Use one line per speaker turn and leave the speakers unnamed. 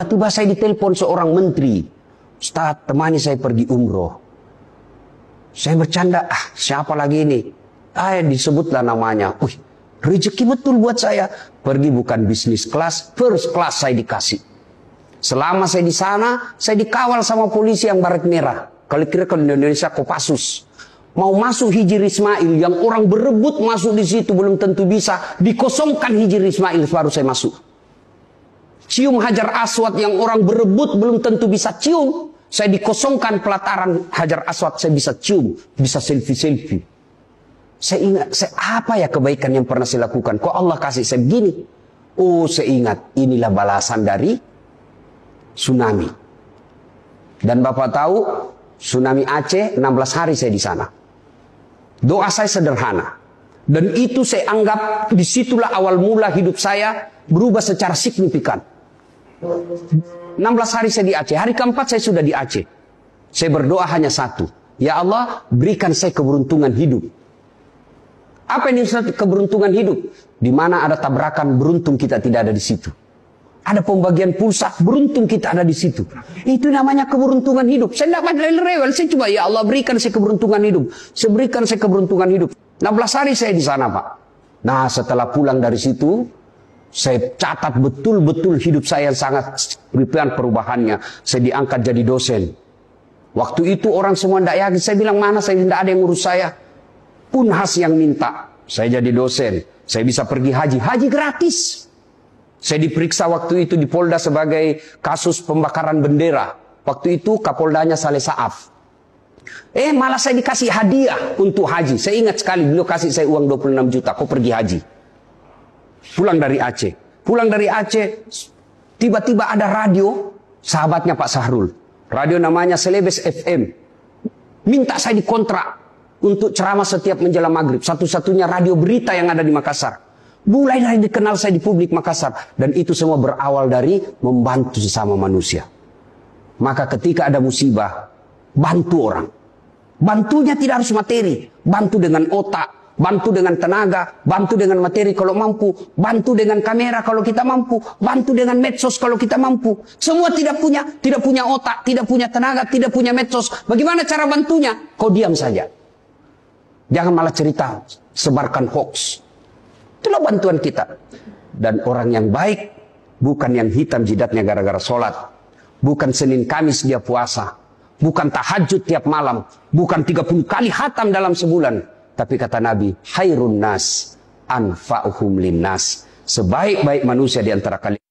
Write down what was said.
Tiba saya ditelepon seorang menteri, Ustaz, temani saya pergi umroh. Saya bercanda, siapa lagi ini? Disebutlah namanya. Wih, rezeki betul buat saya. Pergi bukan bisnis kelas, first class saya dikasih. Selama saya di sana, saya dikawal sama polisi yang baret merah. Kalau kira ke Indonesia Kopassus. Mau masuk Hijri Ismail, yang orang berebut masuk di situ belum tentu bisa. Dikosongkan Hijri Ismail baru saya masuk. Cium Hajar Aswad yang orang berebut belum tentu bisa cium. Saya dikosongkan pelataran Hajar Aswad, saya bisa cium, bisa selfie-selfie. Saya ingat, apa ya kebaikan yang pernah saya lakukan? Kok Allah kasih saya begini? Oh, saya ingat, inilah balasan dari tsunami. Dan Bapak tahu, tsunami Aceh 16 hari saya di sana. Doa saya sederhana. Dan itu saya anggap disitulah awal mula hidup saya berubah secara signifikan. 16 hari saya di Aceh. Hari keempat saya sudah di Aceh. Saya berdoa hanya satu. Ya Allah, berikan saya keberuntungan hidup. Apa ini keberuntungan hidup? Di mana ada tabrakan, beruntung kita tidak ada di situ. Ada pembagian pulsa, beruntung kita ada di situ. Itu namanya keberuntungan hidup. Saya tidak rewel, saya coba, ya Allah berikan saya keberuntungan hidup. Saya berikan saya keberuntungan hidup. 16 hari saya di sana, Pak. Nah, setelah pulang dari situ, saya catat betul-betul hidup saya yang sangat signifikan perubahannya. Saya diangkat jadi dosen. Waktu itu orang semua tidak yakin. Saya bilang, mana saya tidak ada yang ngurus saya. Unhas yang minta. Saya jadi dosen. Saya bisa pergi haji. Haji gratis. Saya diperiksa waktu itu di Polda sebagai kasus pembakaran bendera. Waktu itu Kapoldanya Saleh Saaf. Malah saya dikasih hadiah untuk haji. Saya ingat sekali beliau kasih saya uang 26 juta. Kau pergi haji. Pulang dari Aceh. Pulang dari Aceh, tiba-tiba ada radio, sahabatnya Pak Sahrul. Radio namanya Celebes FM. Minta saya dikontrak untuk ceramah setiap menjelang maghrib. Satu-satunya radio berita yang ada di Makassar. Mulai dari dikenal saya di publik Makassar. Dan itu semua berawal dari membantu sesama manusia. Maka ketika ada musibah, bantu orang. Bantunya tidak harus materi. Bantu dengan otak, bantu dengan tenaga, bantu dengan materi kalau mampu, bantu dengan kamera kalau kita mampu, bantu dengan medsos kalau kita mampu. Semua tidak punya otak, tidak punya tenaga, tidak punya medsos. Bagaimana cara bantunya? Kau diam saja. Jangan malah cerita, sebarkan hoax. Itulah bantuan kita. Dan orang yang baik, bukan yang hitam jidatnya gara-gara sholat. Bukan Senin Kamis dia puasa. Bukan tahajud tiap malam. Bukan 30 kali khatam dalam sebulan. Tapi kata Nabi, Khairun nas anfa'uhum linnas. Sebaik-baik manusia di antara kalian.